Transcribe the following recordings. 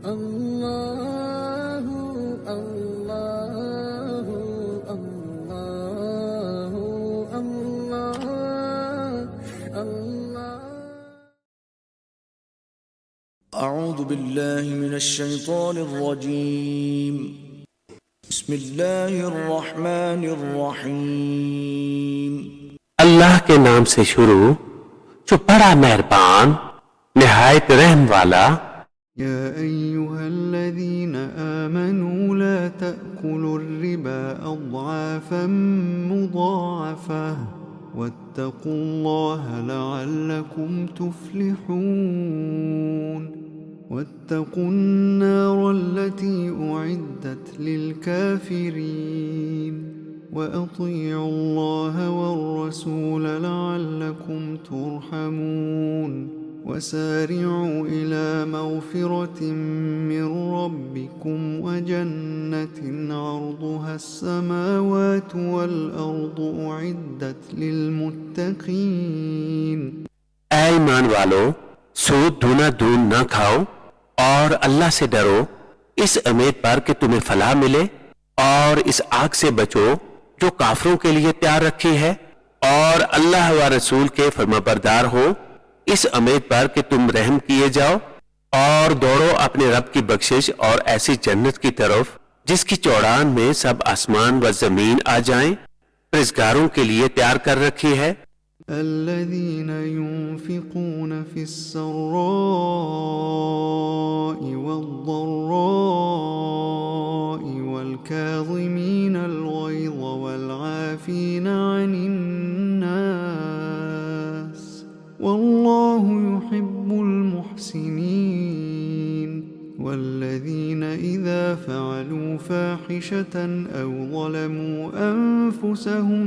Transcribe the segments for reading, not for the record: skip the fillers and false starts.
अल्लाहु अल्लाहु अल्लाहु अल्लाह अल्लाह। अऊज़ु बिल्लाहि मिनश शैतानिर रजीम। बिस्मिल्लाहिर रहमानिर रहीम। अल्लाह के नाम से शुरू जो बड़ा मेहरबान निहायत रहम वाला। يا أيها الذين آمنوا لا تأكلوا الربا أضعافا مضاعفة واتقوا الله لعلكم تفلحون. واتقوا النار التي أعدت للكافرين وأطيعوا الله والرسول لعلكم ترحمون. وسارعوا إلى مغفرة من ربكم وجنة عرضها السماوات والأرض أعدت للمتقين. ऐ ईमान वालो, सूद दूना दून न खाओ और अल्लाह से डरो इस उम्मीद पर कि तुम्हें फलाह मिले, और इस आग से बचो जो काफरों के लिए तैयार रखी है, और अल्लाह व रसूल के फरमाबरदार हो इस उम्मीद पर कि तुम रहम किए जाओ, और दौड़ो अपने रब की बख्शिश और ऐसी जन्नत की तरफ जिसकी चौड़ान में सब आसमान व जमीन आ जाएं, परहेजगारों के लिए तैयार कर रखी है। الذين ينفقون في السراء والضراء والكاظمين الغيظ والعافين عن الناس والله يحب المحسنين. والذين إذا فعلوا فاحشة أو ظلموا أنفسهم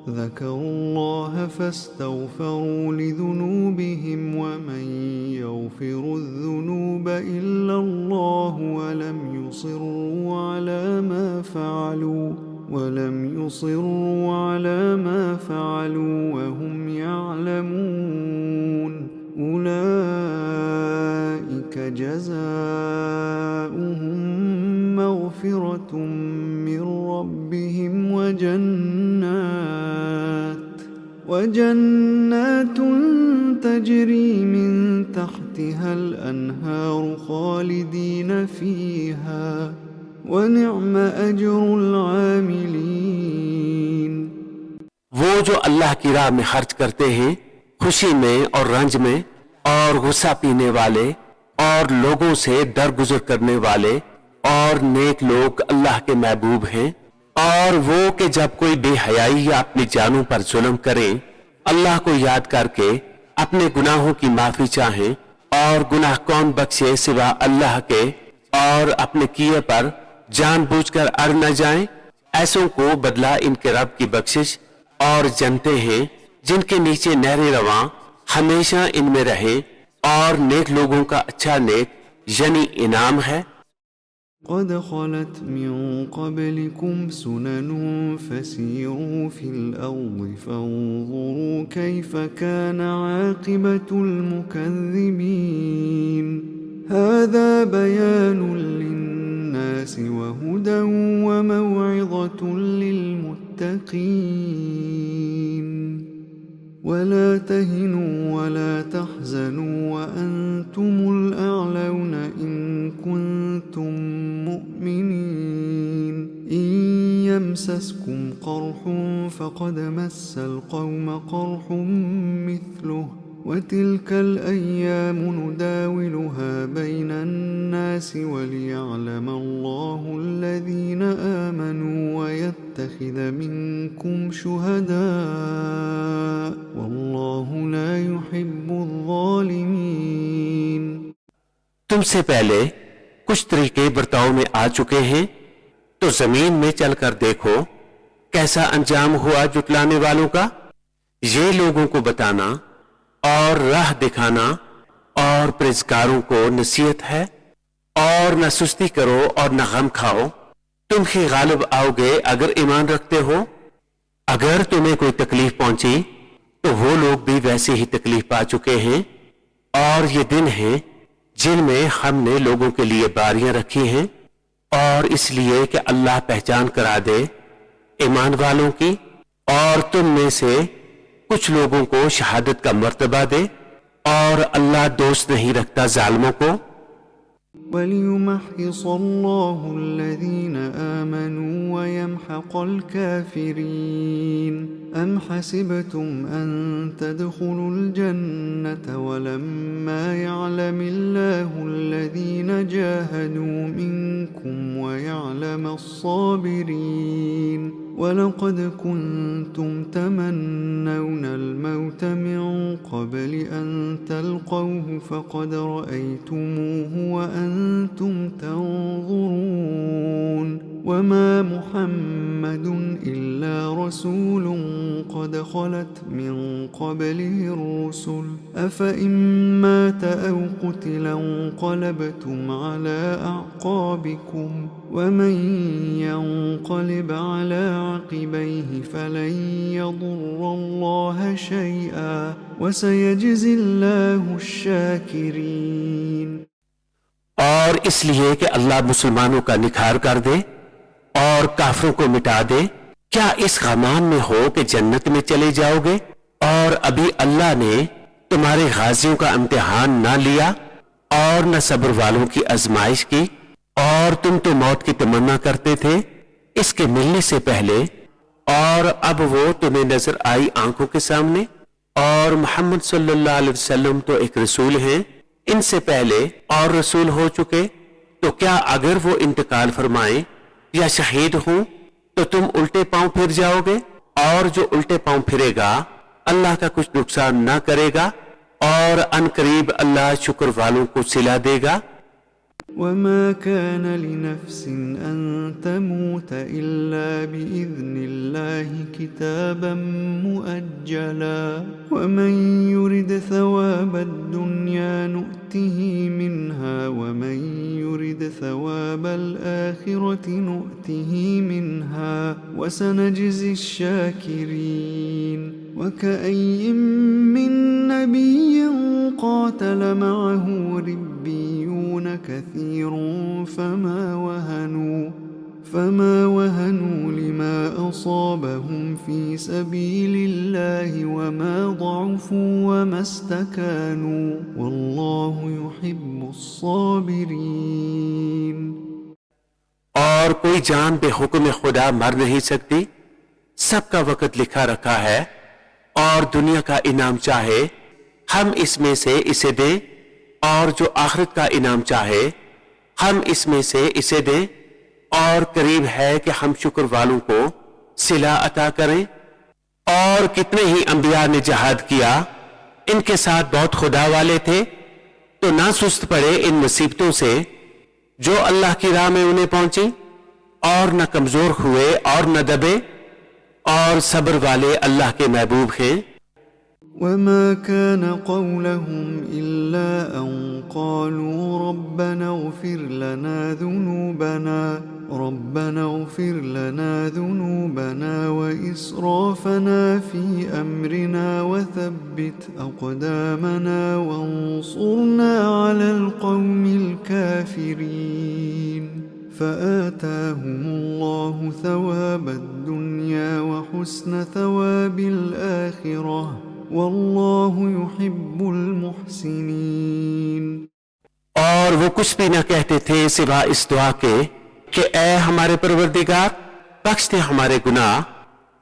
ذكروا الله فاستغفروا لذنوبهم ومن يغفر الذنوب إلا الله ولم يصروا على ما فعلوا وهم يعلمون. أولئك جزاؤهم مغفرة من ربهم وجنات تجري من تحتها الأنهار خالدين فيها ونعم أجر العاملين. वो जो अल्लाह की राह में खर्च करते हैं खुशी में और रंज में, और गुस्सा पीने वाले और लोगों से दरगुजर करने वाले और नेक लोग अल्लाह के महबूब हैं। और वो कि जब कोई बेहयाई या अपनी जानों पर जुल्म करे, अल्लाह को याद करके अपने गुनाहों की माफी चाहें, और गुनाह कौन बख्शे सिवा अल्लाह के, और अपने किए पर जानबूझकर अड़ न जाएं, ऐसों को बदला इनके रब की बख्शिश और जनते हैं जिनके नीचे नहरें रवां हमेशा इनमें रहे, और नेक लोगों का अच्छा नेक यानी इनाम है। قد خلت من قبلكم سنن فسيروا في الأرض فانظروا كيف كان عاقبة المكذبين. هذا بيان للناس وهدى وموعظة للمتقين. ولا تهنوا ولا تحزنوا وأنتم الأعلون إن كنتم مؤمنين. إن يمسسكم قرح فقد مس القوم قرح مثله وتلك الأيام نداولها بين الناس وليعلم الله الذين آمنوا ويتخذ منكم شهداء والله لا يحب الظالمين. तुमसे पहले कुछ तरीके बर्ताव में आ चुके हैं, तो जमीन में चलकर देखो कैसा अंजाम हुआ जुटलाने वालों का। ये लोगों को बताना और राह दिखाना और परहेजगारों को नसीहत है। और न सुस्ती करो और न गम खाओ, तुम ही गालिब आओगे अगर ईमान रखते हो। अगर तुम्हें कोई तकलीफ पहुंची तो वो लोग भी वैसे ही तकलीफ पा चुके हैं, और ये दिन है जिनमें हमने लोगों के लिए बारियां रखी हैं, और इसलिए कि अल्लाह पहचान करा दे ईमान वालों की, और तुम में से कुछ लोगों को शहादत का मर्तबा दे, और अल्लाह दोस्त नहीं रखता जालिमों को। वलियुमहिस अल्लाहु الذين آمنوا ويمحق الكافرين أم حسبتم أن تدخلوا الجنة ولما يعلم الله الذين جاهدوا منكم ويعلم الصابرين ولقد كنتم تمنون الموت من قبل أن تلقوه فقد رأيتموه وأنتم تنظرون وما محمد إلا رسول قد خلت من قبله الرسل أفإن مات أو قتل انقلبتم على أعقابكم ومن ينقلب على عقبيه فلن يضر الله شيئا وسيجزي الله الشاكرين। और इसलिए कि अल्लाह मुसलमानों का निखार कर दे और काफरों को मिटा दे, क्या इस गमान में हो कि जन्नत में चले जाओगे और अभी अल्लाह ने तुम्हारे गाजियों का इम्तिहान ना लिया और न सब्र वालों की आजमाइश की, और तुम तो मौत की तमन्ना करते थे इसके मिलने से पहले, और अब वो तुम्हें नजर आई आंखों के सामने। और मोहम्मद सल्लल्लाहु अलैहि वसल्लम तो एक रसूल हैं, इनसे पहले और रसूल हो चुके, तो क्या अगर वो इंतकाल फरमाए या शहीद हों तो तुम उल्टे पांव फिर जाओगे? और जो उल्टे पांव फिरेगा अल्लाह का कुछ नुकसान ना करेगा, और अनकरीब अल्लाह शुक्र वालों को सिला देगा। وما كان لنفس أن تموت إلا بإذن الله كتابا مؤجلا ومن يرد ثواب الدنيا نؤته منها ومن يرد ثواب الآخرة نؤته منها وسنجزي الشاكرين وكأي من نبي قاتل معه ربيون كثير فما وهنوا لما أصابهم في سبيل الله وما ضعفوا وما استكانوا والله يحب الصابرين। और कोई जान बेहुक्म खुदा मर नहीं सकती, सबका वक्त लिखा रखा है, और दुनिया का इनाम चाहे हम इसमें से इसे दें, और जो आखिरत का इनाम चाहे हम इसमें से इसे दें, और करीब है कि हम शुक्र वालों को सिला अता करें। और कितने ही अंबिया ने जहाद किया, इनके साथ बहुत खुदा वाले थे, तो ना सुस्त पड़े इन मुसीबतों से जो अल्लाह की राह में उन्हें पहुंची, और न कमजोर हुए और न दबे, और सब्र वाले अल्लाह के महबूब हैं। وما كان قولهم إلا أن قالوا ربنا اغفر لنا ذنوبنا وإسرافنا في أمرنا وثبت أقدامنا وانصرنا على القوم الكافرين فآتاهم الله ثواب الدنيا وحسن ثواب الآخرة والله يحب المحسنين। और वो कुछ भी न कहते थे सिवा इस दुआ के कि ऐ हमारे परवरदिगार, बख्श दे हमारे गुनाह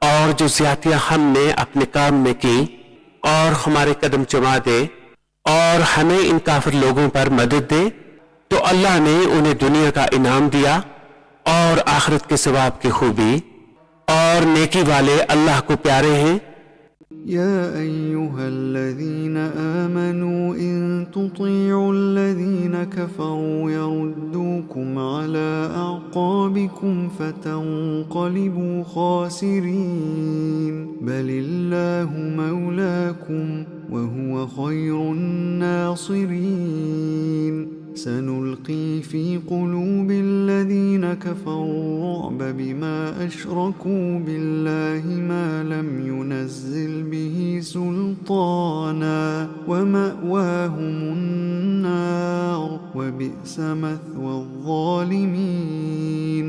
और जो ज्यादतियां हमने अपने काम में की, और हमारे कदम जमा दे, और हमें इन काफिर लोगों पर मदद दे। तो अल्लाह ने उन्हें दुनिया का इनाम दिया और आखिरत के सवाब की खूबी, और नेकी वाले अल्लाह को प्यारे हैं। يا أيها الذين آمنوا إن تطيعوا الذين كفروا يردوكم على أعقابكم فتنقلبوا خاسرين بل الله مولاكم وهو خير الناصرين سنلقي في قلوب الذين كفروا الرعب بما أشركوا بالله ما لم ينزل به سلطانا ومأواهم النار وبئس مثوى الظالمين.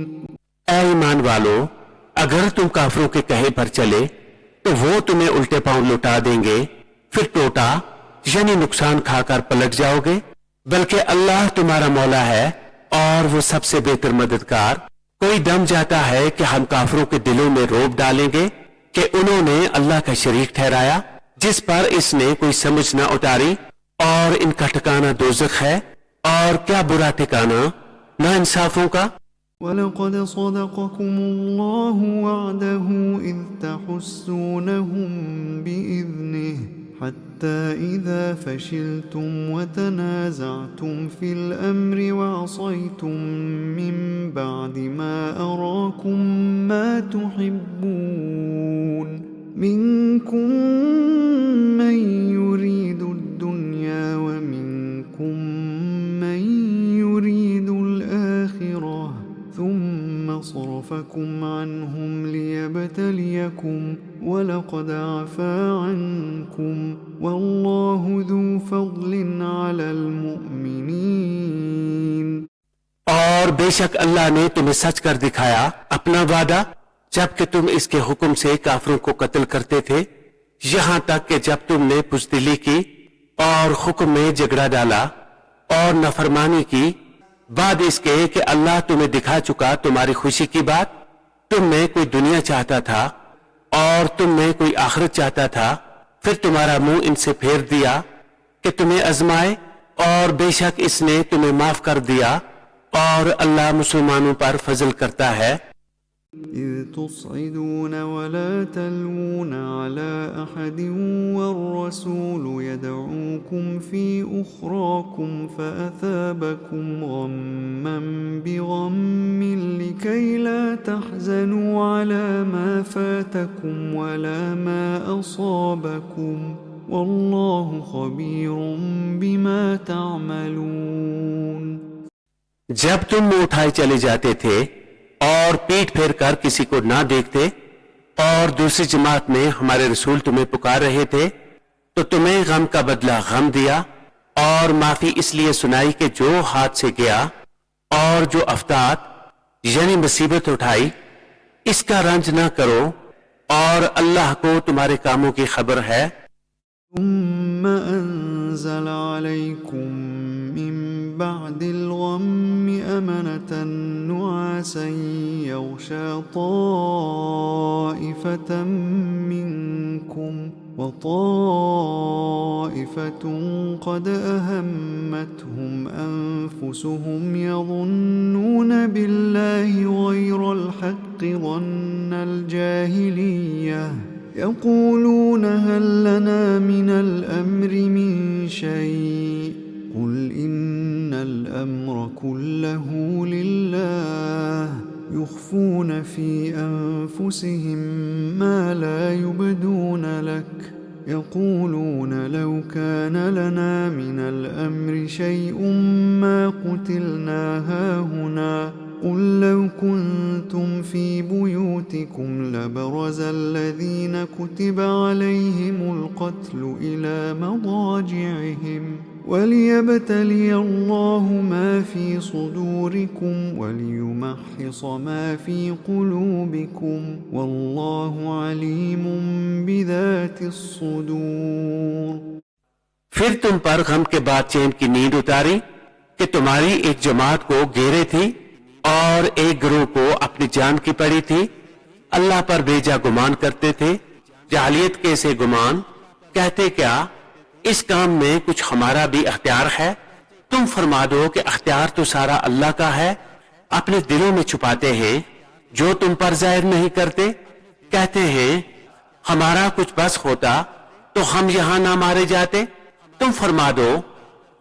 ऐ ईमान वालो, अगर तुम काफिरों के कहे पर चले तो वो तुम्हें उल्टे पांव लौटा देंगे, फिर टोटा यानी नुकसान खाकर पलट जाओगे। बल्कि अल्लाह तुम्हारा मौला है और वो सबसे बेहतर मददगार। कोई दम जाता है कि हम काफिरों के दिलों में रोब डालेंगे कि उन्होंने अल्लाह का शरीक ठहराया, जिस पर इसने कोई समझ न उतारी, और इनका ठिकाना दोज़ख है, और क्या बुरा ठिकाना नाइंसाफों का। वलक़द सदक़कुमुल्लाहु वअदहु इज़ तहुस्सूनहुम बिइज़निहि हत्ता इज़ा फशिलतुम वतनाज़अतुम फिल अम्रि वअसयतुम मिन बअदि मा अराकुम मा तुहिब्बून मिनकुम मन युरीदु दुन्या व मिनकुम मन युरीदुल आखिरह ثم صرفكم عنهم ليبتليكم ولقد عفا عنكم والله ذو فضل على المؤمنين. और बेशक अल्लाह ने तुम्हें सच कर दिखाया अपना वादा, जबकि तुम इसके हुक्म से काफिरों को कत्ल करते थे, यहां तक कि जब तुमने बुज़दिली की और हुक्म में झगड़ा डाला और नफरमानी की, बाद इसके कि अल्लाह तुम्हें दिखा चुका तुम्हारी खुशी की बात। तुम में कोई दुनिया चाहता था और तुम में कोई आखिरत चाहता था, फिर तुम्हारा मुंह इनसे फेर दिया कि तुम्हें आजमाए, और बेशक इसने तुम्हें माफ कर दिया, और अल्लाह मुसलमानों पर फजल करता है। إذ تصعدون ولا تلوون على أحد والرسول يدعوكم في أخراكم فأثابكم غما بغم لكي لا تحزنوا على ما فاتكم ولا ما أصابكم والله خبير بما تعملون. जब तुम मुंह उठाए चले जाते थे और पीठ फेर कर किसी को ना देखते, और दूसरी जमात में हमारे रसूल तुम्हें पुकार रहे थे, तो तुम्हें गम का बदला गम दिया और माफी इसलिए सुनाई कि जो हाथ से गया, और जो अफ्तात यानी मुसीबत उठाई इसका रंज ना करो, और अल्लाह को तुम्हारे कामों की खबर है. ثم أنزل عليكم من بعد الغم أمنة نعاسا يغشى طائفة منكم وطائفة قد أهمتهم أنفسهم يظنون بالله غير الحق ظن الجاهلية يقولون هل لنا من الأمر من شيء قل إن الأمر كله لله يخفون في أنفسهم ما لا يبدون لك يقولون لو كان لنا من الأمر شيء ما قتلنا هاهنا قل لو كنتم في بيوتكم لبرز الذين كتب عليهم القتل إلى مضاجعهم وليبتلي الله ما في صدوركم وليمحص ما في قلوبكم والله عليم بذات الصدور. फिर तुम पर गम के बाद चैन की नींद उतारी कि तुम्हारी एक जमात को घेरे थी और एक गिरोह को अपनी जान की पड़ी थी. अल्लाह पर बेजा गुमान करते थे, जाहिलियत के से गुमान, कहते क्या इस काम में कुछ हमारा भी अख्तियार है. तुम फरमा दो कि अख्तियार तो सारा अल्लाह का है, अपने दिलों में छुपाते हैं जो तुम पर जाहिर नहीं करते. कहते हैं हमारा कुछ बस होता तो हम यहां ना मारे जाते. तुम फरमा दो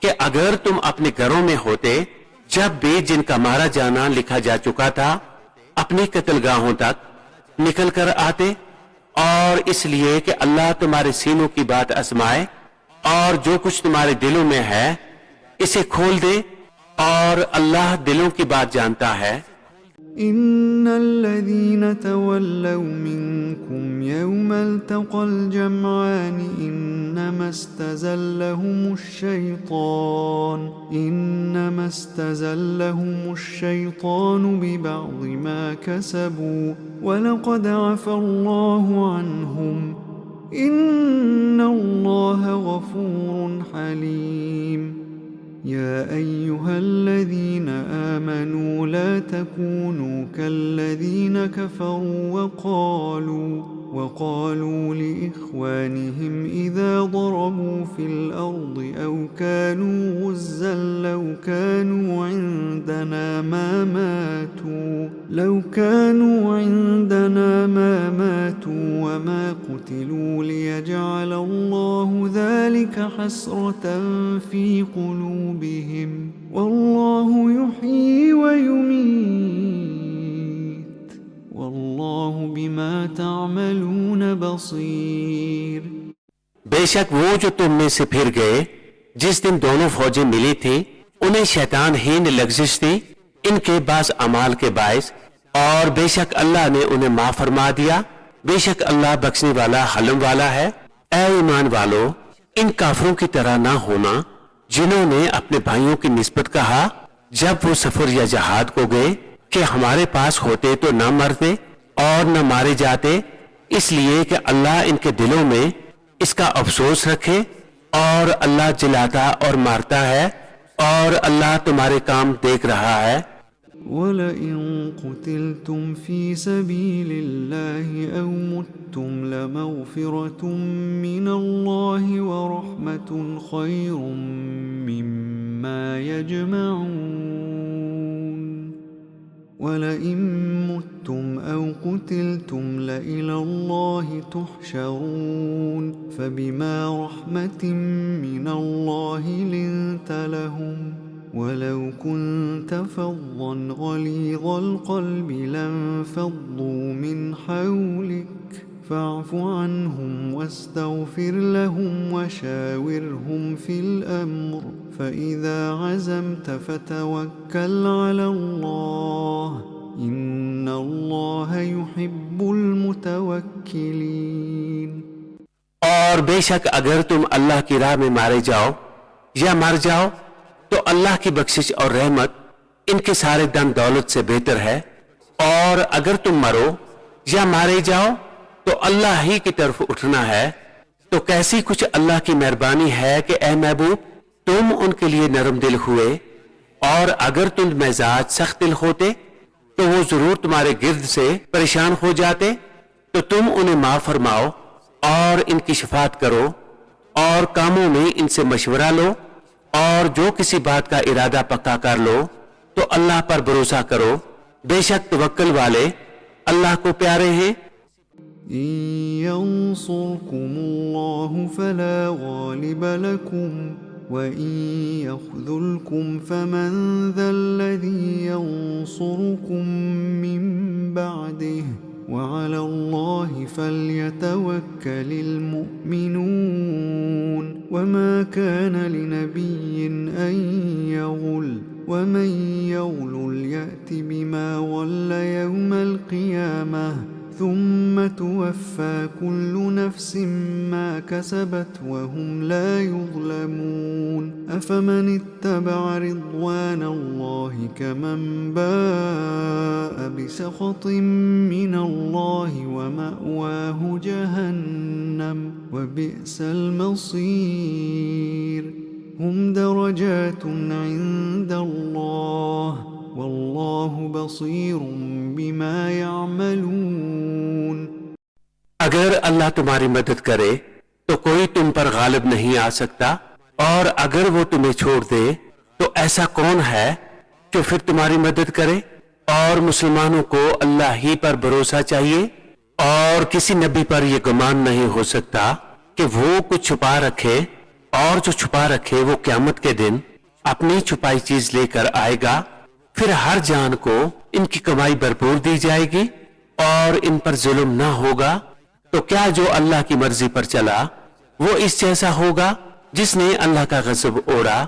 कि अगर तुम अपने घरों में होते जब भी जिनका मारा जाना लिखा जा चुका था अपनी कत्लगाहों तक निकल कर आते, और इसलिए कि अल्लाह तुम्हारे सीनों की बात आजमाए और जो कुछ तुम्हारे दिलों में है इसे खोल दे, और अल्लाह दिलों की बात जानता है. إن الذين تولوا منكم يوم التقى الجمعان إنما استزلهم فاستزلهم الشيطان ببعض ما كسبوا ولقد عفى الله عنهم إن الله غفور حليم. يا أيها الذين آمنوا لا تكونوا كالذين كفروا وقالوا لإخوانهم إذا ضربوا في الأرض أو كانوا غزا لو كانوا عندنا ما ماتوا وما قتلوا ليجعل الله ذلك حسرة في قلوبهم والله يحيي ويميت والله بما تعملون بصير। बेशक वो जो तुम में से फिर गए जिस दिन दोनों फौजें मिली थी उन्हें शैतान हीन लग्जिश थी इनके बास अमाल के बायस और बेशक अल्लाह ने उन्हें माफ फरमा दिया। बेशक अल्लाह बख्शने वाला हलम वाला है। ऐ ईमान वालो इन काफरों की तरह ना होना जिन्होंने अपने भाइयों की निस्बत कहा जब वो सफर या जहाद को गए कि हमारे पास होते तो न मरते और न मारे जाते, इसलिए कि अल्लाह इनके दिलों में इसका अफसोस रखे और अल्लाह जिलाता और मारता है और अल्लाह तुम्हारे काम देख रहा है। वलइन कुतिलतुम फी सबीलिल्लाहि औ मुत्तुम लमग़फ़िरतुम मिनल्लाहि व रहमतुन खैरुम मिम्मा यजमऊन वलइन मुत्तुम औ कुतिलतुम लइलल्लाहि तुहशरून फबिमा रहमतिन मिनल्लाहि लिन्त लहुम वलौ कुन्त फज़्ज़न गलीज़ القلب لانفضوا من حولك فاعف عنهم واستغفر لهم وشاورهم في الأمر فإذا عزمت فتوكل على الله إن الله يحب المتوكلين। और बेशक अगर तुम अल्लाह की राह में मारे जाओ या मर जाओ तो अल्लाह की बख्शिश और रहमत इनके सारे धन दौलत से बेहतर है। और अगर तुम मरो या मारे जाओ तो अल्लाह ही की तरफ उठना है। तो कैसी कुछ अल्लाह की मेहरबानी है कि ए महबूब तुम उनके लिए नरम दिल हुए और अगर तुम मिजाज सख्त दिल होते तो वो जरूर तुम्हारे गिर्द से परेशान हो जाते। तो तुम उन्हें माफ फरमाओ और इनकी शफाअत करो और कामों में इनसे मशवरा लो और जो किसी बात का इरादा पक्का कर लो तो अल्लाह पर भरोसा करो। बेशक तवक्कल वाले अल्लाह को प्यारे हैं। इन यंसुरकुमुल्लाहु फला गालिब लकुम व इन यख्ज़ुलकुम फमन ज़ल्लज़ी यंसुरुकुम मिन बअदिह वअला अल्लाहि फल्यतवक्कलिल मुमिनून वमा कान लिनबिय्यिन अन यग़ुल वमन यग़लुल यअति बिमा ग़ल्ल यौमल क़ियामह ثم توفى كل نفس ما كسبت وهم لا يظلمون أفمن اتبع رضوان الله كمن باء بسخط من الله ومأواه جهنم وبئس المصير هم درجات عند الله वल्लाहु बसीरुम बिमा यामलून। अगर अल्लाह तुम्हारी मदद करे तो कोई तुम पर गालिब नहीं आ सकता और अगर वो तुम्हें छोड़ दे तो ऐसा कौन है जो फिर तुम्हारी मदद करे। और मुसलमानों को अल्लाह ही पर भरोसा चाहिए और किसी नबी पर यह गुमान नहीं हो सकता कि वो कुछ छुपा रखे और जो छुपा रखे वो क़यामत के दिन अपनी छुपाई चीज लेकर आएगा। फिर हर जान को इनकी कमाई भरपूर दी जाएगी और इन पर जुल्म ना होगा। तो क्या जो अल्लाह की मर्जी पर चला वो इस जैसा होगा जिसने अल्लाह का गज़ब ओढ़ा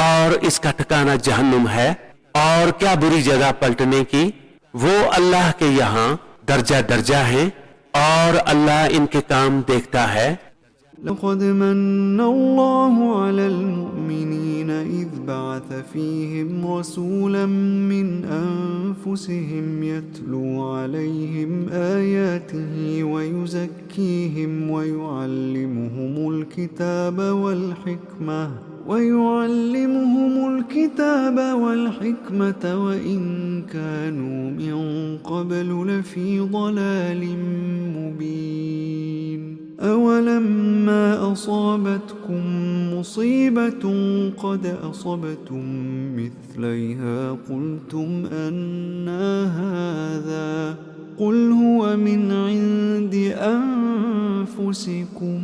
और इसका ठिकाना जहन्नुम है। और क्या बुरी जगह पलटने की। वो अल्लाह के यहाँ दर्जा दर्जा है और अल्लाह इनके काम देखता है। لقد من الله على المؤمنين إذ بعث فيهم رسولا من أنفسهم يتلو عليهم آياته ويزكيهم ويعلمهم الكتاب والحكمة وإن كانوا من قبل لفي ضلال مبين. أولما أصابتكم مصيبة قد أصبتم مثليها قلتم أنى هذا قل هو من عند أنفسكم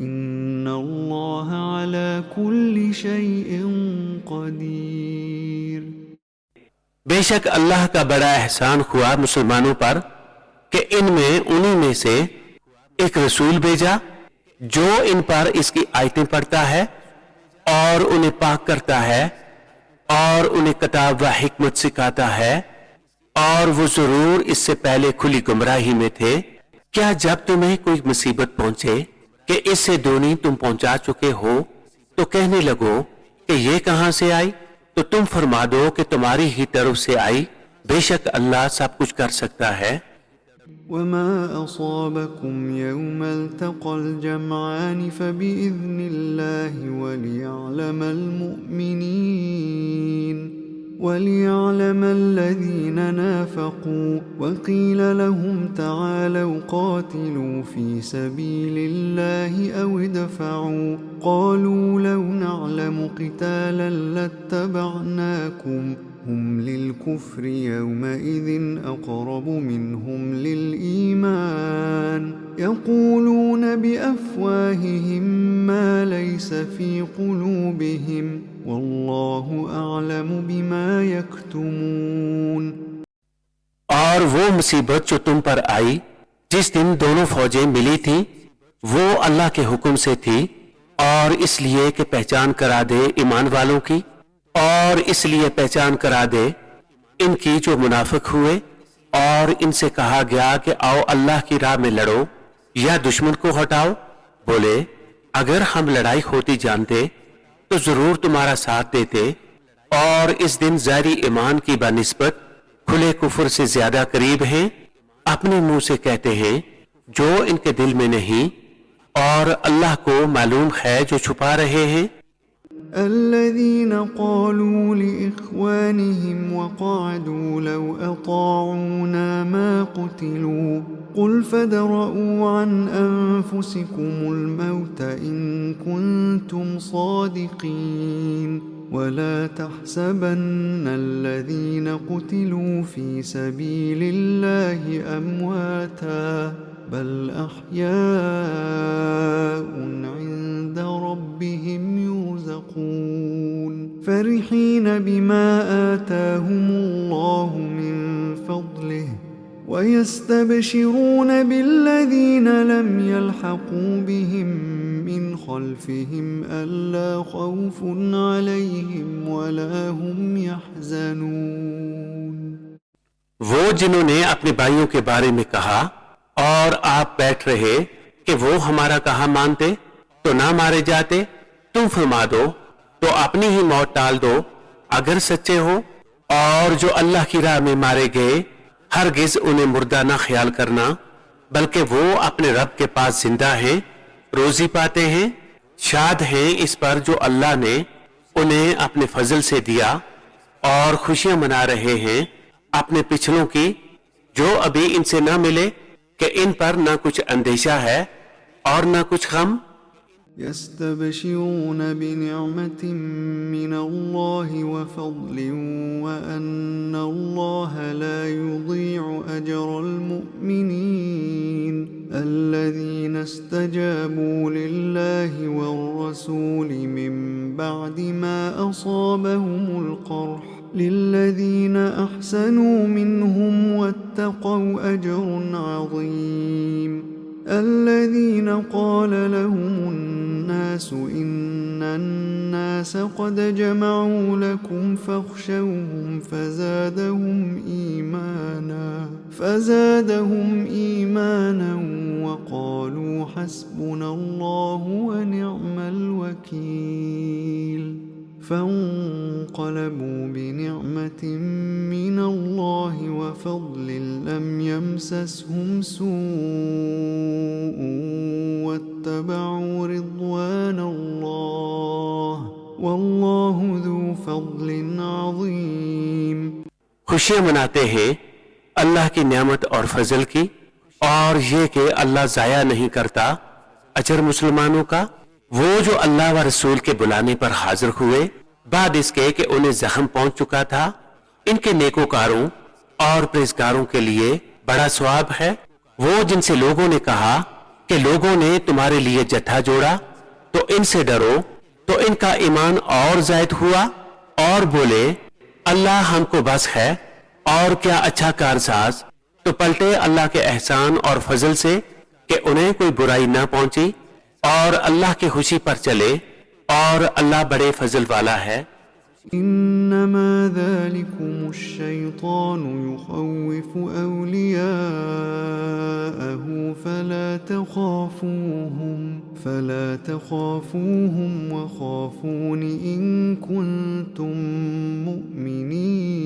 إن الله على كل شيء قدير। बेशक अल्लाह का बड़ा एहसान हुआ मुसलमानों पर कि इनमें उन्हीं में से एक रसूल भेजा जो इन पर इसकी आयतें पढ़ता है और उन्हें पाक करता है और उन्हें किताब व हिकमत सिखाता है, और वो जरूर इससे पहले खुली गुमराही में थे। क्या जब तुम्हें कोई मुसीबत पहुंचे कि इससे दूनी तुम पहुंचा चुके हो तो कहने लगो कि ये कहां से आई, तो तुम फरमा दो कि तुम्हारी ही तरफ से आई, बेशक अल्लाह सब कुछ कर सकता है। वमा असाबकुम यौमल तक़ल जमआन फबिइज़्निल्लाहि वलियअलमल मुमिनीन वलियअलमल लज़ीना नाफ़क़ू वक़ील लहुम तआलौ क़ातिलू फ़ी सबीलिल्लाहि औ इदफ़अू क़ालू लौ नअलमु क़ितालन लत्तबअनाकुम هم للكفر يومئذ أقرب منهم للإيمان يقولون بأفواههم ما ليس في قلوبهم والله أعلم بما يكتمون। और वो मुसीबत जो तुम पर आई जिस दिन दोनों फौजें मिली थी वो अल्लाह के हुक्म से थी, और इसलिए कि पहचान करा दे ईमान वालों की, और इसलिए पहचान करा दे इनकी जो मुनाफिक हुए, और इनसे कहा गया कि आओ अल्लाह की राह में लड़ो या दुश्मन को हटाओ। बोले अगर हम लड़ाई होती जानते तो जरूर तुम्हारा साथ देते, और इस दिन ज़ाहिरी ईमान की बनिस्बत खुले कुफर से ज्यादा करीब हैं। अपने मुंह से कहते हैं जो इनके दिल में नहीं, और अल्लाह को मालूम है जो छुपा रहे हैं। الذين قالوا لإخوانهم وقعدوا لو أطاعونا ما قتلوا قل فادرءوا عن أنفسكم الموت إن كنتم صادقين ولا تحسبن الذين قتلوا في سبيل الله أمواتا بل أحياء عند ربهم يرزقون فرحين بما آتاهم الله من فضله ويستبشرون بالذين لم يلحقوا بهم من خلفهم ألا خوف عليهم ولا هم يحزنون। वो जिन्होंने अपने भाइयों के बारे में कहा और आप बैठ रहे कि वो हमारा कहा मानते तो ना मारे जाते, तुम फरमा दो तो अपनी ही मौत टाल दो अगर सच्चे हो, और जो अल्लाह की राह में मारे गए हरगिज उन्हें मुर्दा ना ख्याल करना, बल्कि वो अपने रब के पास जिंदा हैं, रोजी पाते हैं, शाद हैं इस पर जो अल्लाह ने उन्हें अपने फजल से दिया, और खुशियां मना रहे हैं अपने पिछलों की जो अभी इनसे ना मिले कि इन पर ना कुछ अंदेशा है और ना कुछ गम। يستبشرون بنعمة من الله وفضل وأن الله لا يضيع أجر المؤمنين الذين استجابوا لله والرسول من بعد ما أصابهم القرح للذين أحسنوا منهم واتقوا أجر عظيم الذين قال لهم الناس إن الناس قد جمعوا لكم فاخشوهم فزادهم إيمانا وقالوا حسبنا الله ونعم الوكيل فانقلبوا بنعمة من الله وفضل لم يمسسهم سوء واتبعوا رضوان الله والله ذو فضل عظيم। खुशियां मनाते हैं अल्लाह की नेमत और फजल की, और ये कि अल्लाह जाया नहीं करता अजर मुसलमानों का। वो जो अल्लाह व रसूल के बुलाने पर हाजिर हुए बाद इसके कि उन्हें जख्म पहुंच चुका था, इनके नेकोकारों और परहेजगारों के लिए बड़ा सवाब है। वो जिनसे लोगों ने कहा कि लोगों ने तुम्हारे लिए जत्था जोड़ा तो इनसे डरो, तो इनका ईमान और जायद हुआ और बोले अल्लाह हमको बस है और क्या अच्छा कारसाज। तो पलटे अल्लाह के एहसान और फजल से कि उन्हें कोई बुराई ना पहुंची और अल्लाह की खुशी पर चले, और अल्लाह बड़े फजल वाला है। إنما ذلكم الشيطان يخوف أولياءه فلا تخافوهم وخافون إن كنتم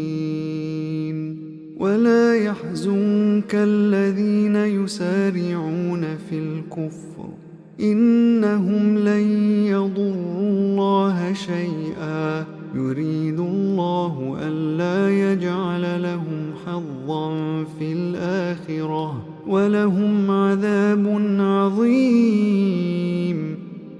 مؤمنين ولا يحزنك الذين يسارعون في الكفر إنهم لن يضروا الله شيئا يريد الله ألا يجعل لهم حظا في الآخرة ولهم عذاب عظيم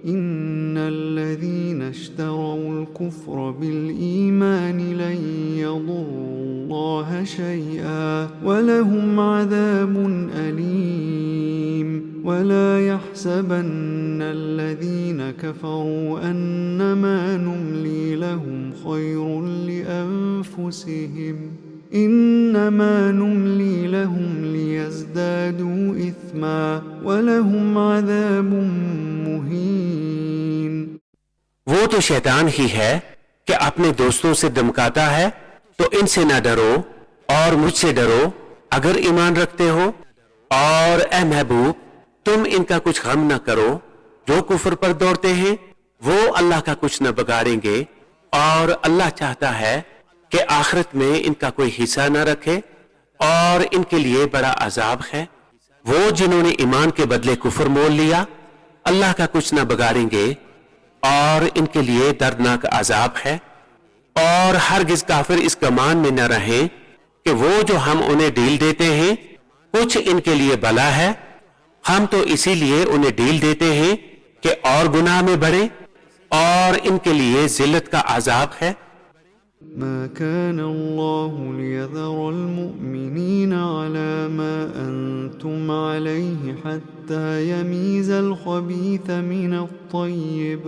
إن الذين اشتروا الكفر بالإيمان لن يضروا الله شيئا ولهم عذاب أليم ولا يحسبن الذين كفروا أنما نملي لهم خير لأنفسهم إنما نملي لهم ليزدادوا إثما ولهم عذاب مهين। वो तो शैतान ही है कि अपने दोस्तों से धमकाता है तो इनसे ना डरो और मुझसे डरो अगर ईमान रखते हो, और ए महबूब तुम इनका कुछ गम न करो। जो कुफर पर दौड़ते हैं वो अल्लाह का कुछ न बिगाड़ेंगे, और अल्लाह चाहता है कि आखिरत में इनका कोई हिस्सा न रखे और इनके लिए बड़ा अजाब है। वो जिन्होंने ईमान के बदले कुफर मोल लिया अल्लाह का कुछ न बिगाड़ेंगे और इनके लिए दर्दनाक अजाब है। और हरगिज काफिर इस गमान में न रहे कि वो जो हम उन्हें डील देते हैं कुछ इनके लिए भला है। हम तो इसीलिए उन्हें डील देते हैं कि और गुनाह में बढ़े, और इनके लिए जिल्लत का अजाब है। ما كان الله ليذر المؤمنين على ما أنتم عليه حتى يميز الخبيث من الطيب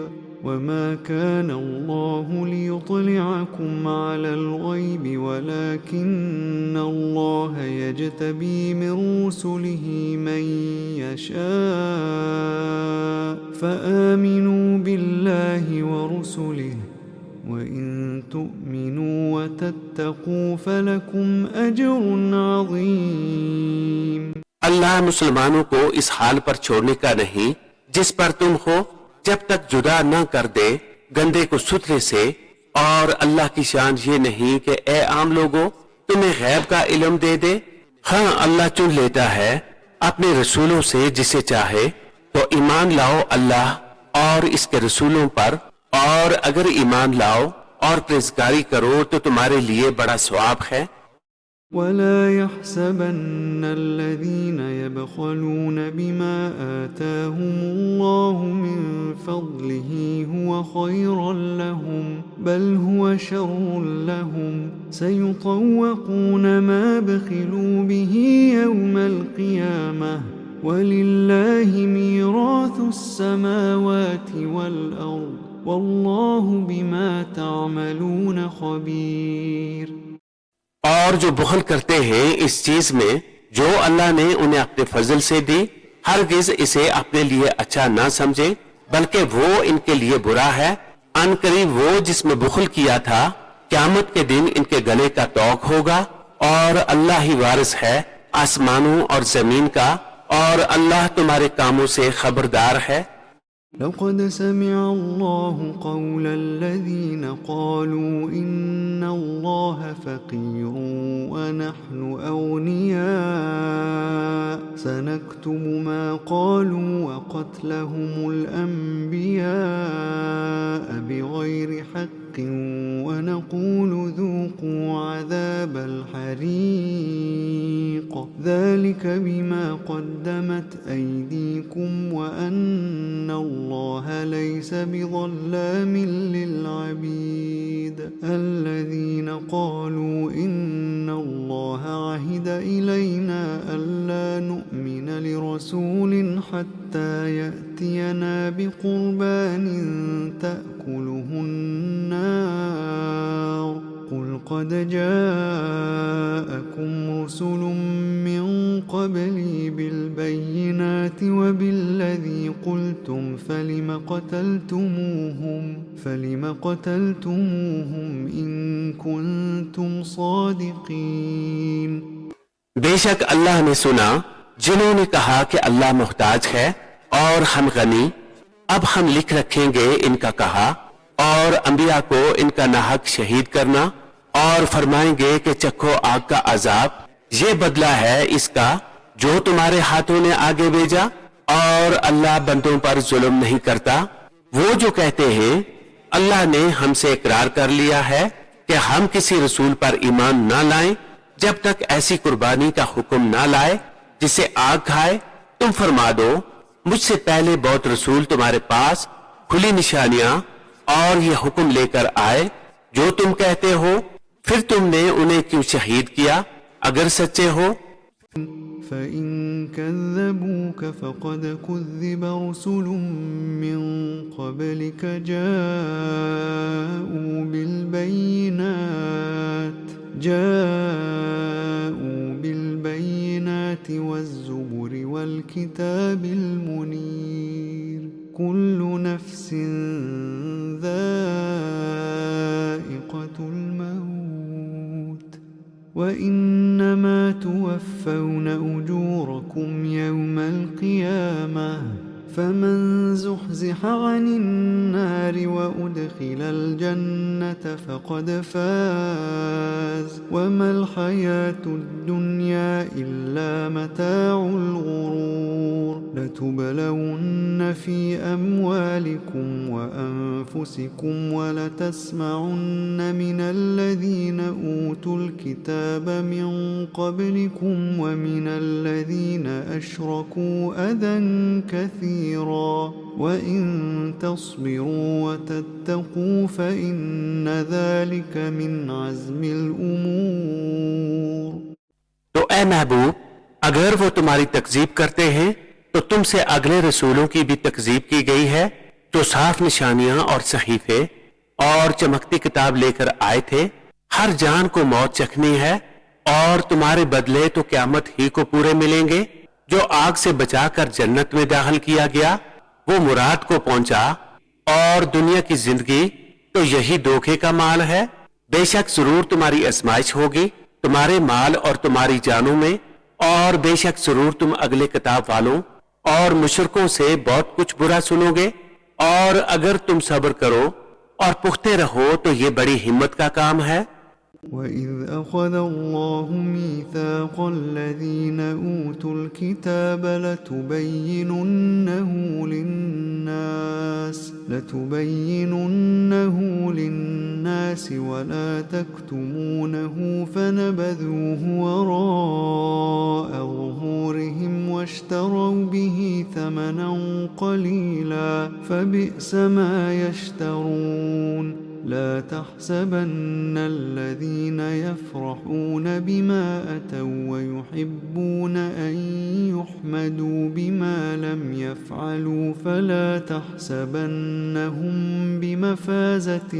وما كان الله ليطلعكم على الغيب ولكن الله يجتبي من رسله من يشاء فآمنوا بالله ورسله وإن تؤمنوا وتتقوا فلكم أجر عظيم। अल्लाह मुसलमानों को इस हाल पर छोड़ने का नहीं जिस पर तुम हो, जब तक जुदा न कर दे गंदे को सुथरे से। और अल्लाह की शान ये नहीं कि ए आम लोगों तुम्हें गैब का इल्म दे दे। हाँ, अल्लाह चुन लेता है अपने रसूलों से जिसे चाहे। तो ईमान लाओ अल्लाह और इसके रसूलों पर, और अगर ईमान लाओ और परहेजगारी करो तो तुम्हारे लिए बड़ा सवाब है। ولا يحسبن الذين يبخلون بما آتاهم الله من فضله هو خيرا لهم بل هو شر لهم سيطوقون ما بخلوا به يوم القيامة ولله ميراث السماوات والأرض والله بما تعملون خبير। और जो बुखल करते हैं इस चीज में जो अल्लाह ने उन्हें अपने फजल से दी, हरगिज इसे अपने लिए अच्छा ना समझे बल्कि वो इनके लिए बुरा है। अनकरीब वो जिसमें बुखल किया था, क़यामत के दिन इनके गले का तौक होगा। और अल्लाह ही वारिस है आसमानों और जमीन का, और अल्लाह तुम्हारे कामों से खबरदार है। لقد سمع الله قول الذين قالوا إن الله فقير ونحن أغنياء سنكتب ما قالوا وقتلهم الأنبياء بغير حق ونقول ذوقوا عذاب الحريق ذلك بما قدمت أيديكم وأن الله ليس بظلام للعبيد الذين قالوا إن الله عهد إلينا ألا نؤمن لرسول حتى يأتينا بقربان تأكله النار قل قد جاءكم رسل من قبلي بالبينات وبالذي قلتم فلم قتلتموهم إن كنتم صادقين। बेशक अल्लाह ने सुना जिन्होंने कहा कि अल्लाह मोहताज है और हम गनी। अब हम लिख रखेंगे इनका कहा और अंबिया को इनका नाहक शहीद करना, और फरमाएंगे कि चखो आग का अजाब, ये बदला है इसका जो तुम्हारे हाथों ने आगे भेजा, और अल्लाह बंदों पर जुल्म नहीं करता। वो जो कहते हैं अल्लाह ने हमसे इकरार कर लिया है कि हम किसी रसूल पर ईमान ना लाएं जब तक ऐसी कुर्बानी का हुक्म ना लाए जिसे आग खाए। तुम फरमा दो मुझसे पहले बहुत रसूल तुम्हारे पास खुली निशानियां और ये हुक्म लेकर आए जो तुम कहते हो, फिर तुमने उन्हें क्यों शहीद किया अगर सच्चे हो। فإن كذبوك فقد كذب رسل من قبلك جاءوا بالبينات والزبر والكتاب المنير كل نفس ذائقة الموت وإنما توفون أجوركم يوم القيامة فمن زحزح عن النار وأدخل الجنة فقد فاز وما الحياة الدنيا إلا متاع الغرور لتبلون في أموالكم وأنفسكم ولتسمعن من الذين أوتوا الكتاب من قبلكم ومن الذين أشركوا أذى كثيرا وإن تصبروا وتتقوا فإن ذلك من عزم الأمور। तो ए महबूब, अगर वो तुम्हारी तकजीब करते हैं तो तुमसे अगले रसूलों की भी तकजीब की गई है जो साफ निशानियां और सहीफे और चमकती किताब लेकर आए थे। हर जान को मौत चखनी है और तुम्हारे बदले तो क़यामत ही को पूरे मिलेंगे। जो आग से बचाकर जन्नत में दाखिल किया गया वो मुराद को पहुंचा, और दुनिया की जिंदगी तो यही धोखे का माल है। बेशक जरूर तुम्हारी आजमाइश होगी तुम्हारे माल और तुम्हारी जानों में, और बेशक जरूर तुम अगले किताब वालों और मुशरिकों से बहुत कुछ बुरा सुनोगे। और अगर तुम सब्र करो और पुख्ते रहो तो ये बड़ी हिम्मत का काम है। وَإِذْ أَخَذَ اللَّهُ مِيثَاقَ الَّذِينَ أُوتُوا الْكِتَابَ لَتُبَيِّنُنَّهُ لِلنَّاسِ وَلَا تَكْتُمُونَهُ فَنَبَذُوهُ وَرَاءَ ظُهُورِهِمْ وَاشْتَرَوْا بِهِ ثَمَنًا قَلِيلًا فَبِئْسَ مَا يَشْتَرُونَ لا تحسبن الذين يفرحون بما أتوا ويحبون أن يحمدوا بما لم يفعلوا فلا تحسبنهم بمفازة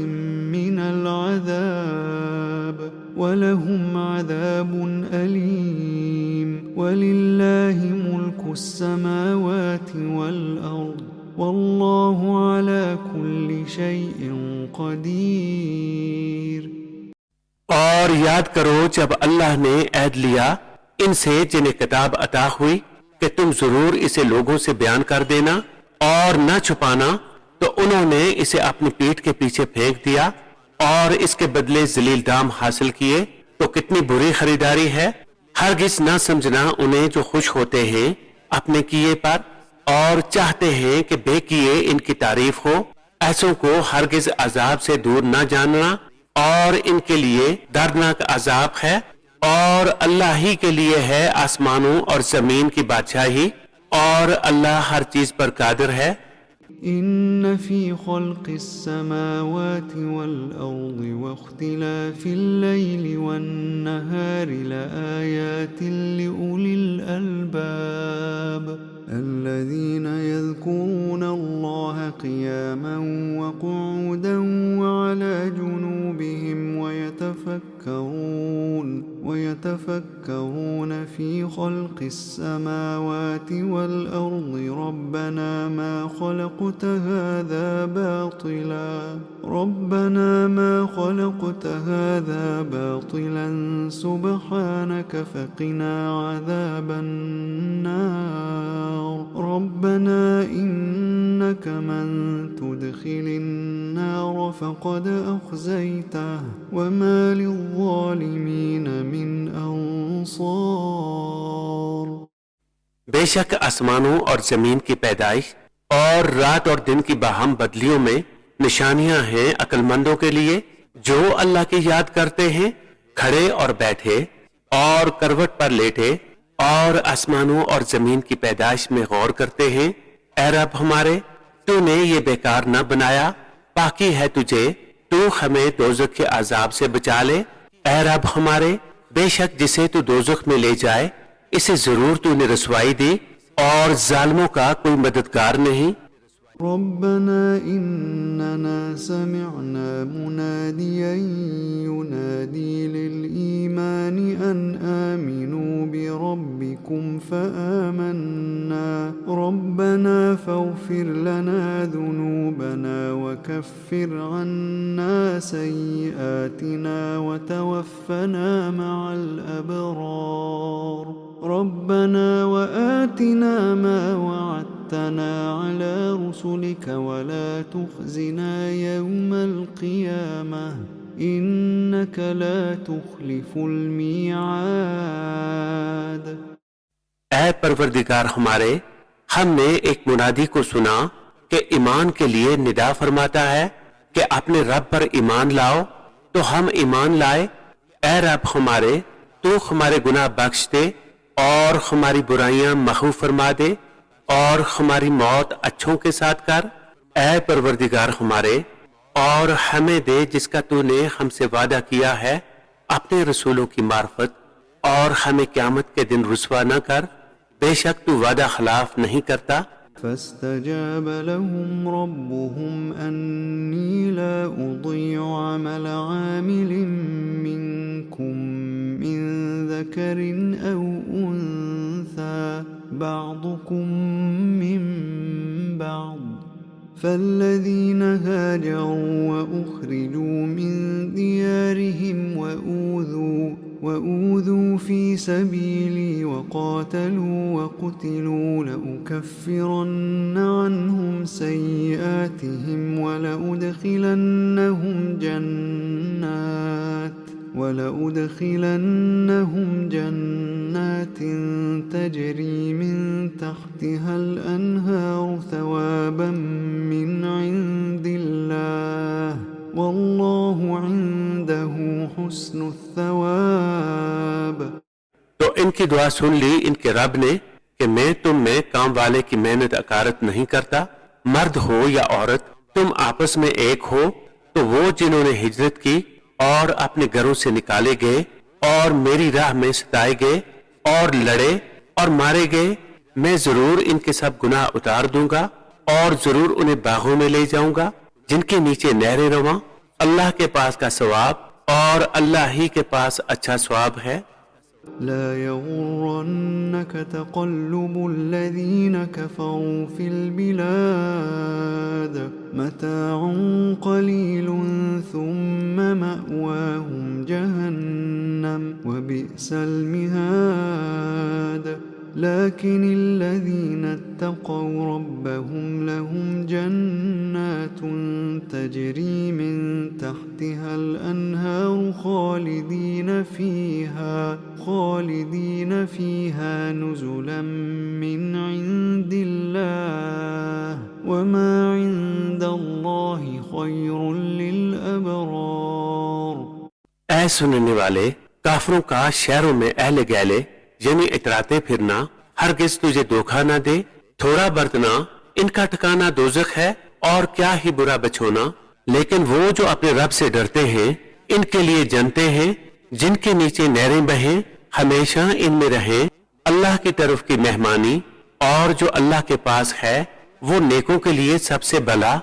من العذاب ولهم عذاب أليم ولله ملك السماوات والأرض वल्लाहु अला कुल्लि शैइन क़दीर। और याद करो जब अल्लाह ने ऐद लिया इनसे जिन्हें किताब अता हुई कि तुम जरूर इसे लोगों से बयान कर देना और न छुपाना, तो उन्होंने इसे अपनी पीठ के पीछे फेंक दिया और इसके बदले जलील दाम हासिल किए। तो कितनी बुरी खरीदारी है। हरगिज न समझना उन्हें जो खुश होते हैं अपने किए पर और चाहते हैं कि बेकिए इनकी तारीफ हो। ऐसों को हरगिज अजाब से दूर न जानना और इनके लिए दर्दनाक अजाब है। और अल्लाह ही के लिए है आसमानों और जमीन की बादशाही और अल्लाह हर चीज पर कादिर है। इन्न फी खल्क़िस समावाति वल अर्दि वख्तिलाफिल लैलि वन नहारि लआयातिन लिउलिल अलबाब الذين يذكرون الله قياما وقعودا وعلى جنوبهم ويتفكرون في خلق السماوات والأرض ربنا ما خلقت هذا باطلا سبحانك فقنا عذاب النار ربنا إنك من تدخل النار فقد أخزيته وما للظالمين من أنصار। बेशक आसमानों और जमीन की पैदाइश और रात और दिन की बाहम बदलियों में निशानियां हैं अक्लमंदों के लिए जो अल्लाह की याद करते हैं, खड़े और बैठे और करवट पर लेटे और आसमानों और जमीन की पैदाइश में गौर करते हैं। ऐ रब हमारे, तूने ये बेकार न बनाया, पाकी है तुझे, तू हमें दोज़ख के अजाब से बचा ले। ऐ रब हमारे, बेशक जिसे तू दोज़ख में ले जाए इसे जरूर तूने रसवाई दी और जालिमों का कोई मददगार नहीं। रब्बना इन्नना समिअना मुनादिया युनादी लिल ईमानि अन आमिनू बिरब्बिकुम फआमन्ना रब्बना फग़फिर लना ज़ुनूबना वकफ्फिर अन्ना सय्यिआतिना वतवफ़्फ़ना मअल अबरार रब्बना वआतिना मा वअदतना अला रुसुलिक वला तुख़ज़िना यौमल क़ियामह इन्नक ला तुख़लिफ़ुल मिआद। ऐ परवरदिगार हमारे, हमने एक मुनादी को सुना कि ईमान के लिए निदा फरमाता है कि अपने रब पर ईमान लाओ, तो हम ईमान लाए। ऐ रब हमारे, तू हमारे गुनाह बख्श दे और हमारी बुराइयां महू फरमा दे और हमारी मौत अच्छों के साथ कर। ऐ परवरदिगार हमारे, और हमें दे जिसका तूने हमसे वादा किया है अपने रसूलों की मार्फत, और हमें क़यामत के दिन रुसवा न कर, बेशक तू वादा खिलाफ नहीं करता। فاستجاب لهم ربهم أني لا أضيع عمل عامل منكم من ذكر أو أنثى بعضكم من بعض فالذين هاجروا وأخرجوا من ديارهم وأوذوا في سبيلي وقاتلوا وقتلوا لأكفرن عنهم سيئاتهم ولأدخلنهم جنات تجري من تحتها الأنهار ثوابا من عند الله والله عنده حسن الثواب। तो इनकी दुआ सुन ली इनके रब ने कि मैं तुम में काम वाले की मेहनत अकारत नहीं करता। मर्द हो या औरत, तुम आपस में एक हो। तो वो जिन्होंने हिजरत की और अपने घरों से निकाले गए और मेरी राह में सताए गए और लड़े और मारे गए, मैं जरूर इनके सब गुनाह उतार दूंगा और जरूर उन्हें बागों में ले जाऊंगा जिनके नीचे नहरें रवां। अल्लाह के पास का सवाब और अल्लाह ही के पास अच्छा सवाब है। لا يغرنك تقلب الذين كفروا في البلاد متاع قليل ثم مأواهم جهنم وبئس المهاد لكن الذين اتقوا ربهم لهم جنات تجري من تحتها الأنهار خالدين فيها نزلا من عند الله وما عند الله خير للأبرار। ऐ सुनने वाले, काफरों का शहरों में अहले गहले यानी इतराते फिरना हरगिज तुझे धोखा न दे। थोड़ा बरतना, इनका ठिकाना दोजख है और क्या ही बुरा बछोना। लेकिन वो जो अपने रब से डरते हैं इनके लिए जन्नते हैं जिनके नीचे नहरें बहें, हमेशा इनमें रहें। अल्लाह की तरफ की मेहमानी और जो अल्लाह के पास है वो नेकों के लिए सबसे भला।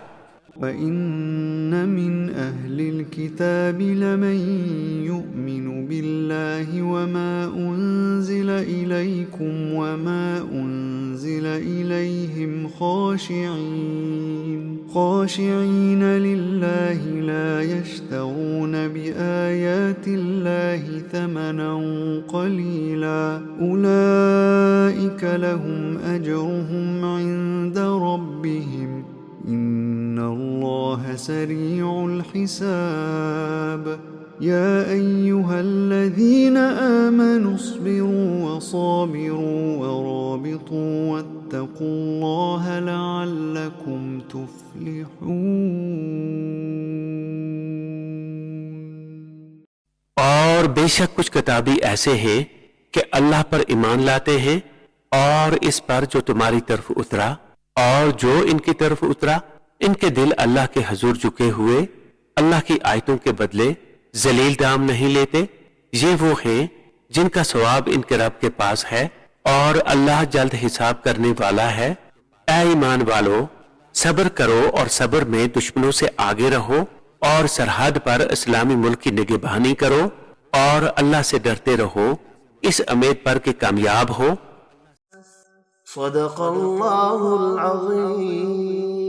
وَإِنَّ مِنْ أَهْلِ الْكِتَابِ لَمَنْ يُؤْمِنُ بِاللَّهِ وَمَا أُنْزِلَ إِلَيْكُمْ وَمَا أُنْزِلَ إِلَيْهِمْ خاشعين لله لا يشترون بآيات الله ثمنا قليلا أولئك لهم أجرهم عند ربهم إن الله سريع الحساب يا أيها الذين آمنوا اصبروا وصابروا ورابطوا واتقوا الله لعلكم تفلحون। और बेशक कुछ किताबी ऐसे हैं कि अल्लाह पर ईमान लाते हैं और इस पर जो तुम्हारी तरफ उतरा और जो इनकी तरफ उतरा, इनके दिल अल्लाह के हजूर झुके हुए अल्लाह की आयतों के बदले जलील दाम नहीं लेते। ये वो हैं जिनका सवाब इनके रब के पास है और अल्लाह जल्द हिसाब करने वाला है। ऐ ईमान वालो, सब्र करो और सब्र में दुश्मनों से आगे रहो और सरहद पर इस्लामी मुल्क की निगहबानी करो और अल्लाह से डरते रहो इस उम्मीद पर कि कामयाब हो। सदक़ल्लाहुल अज़ीम।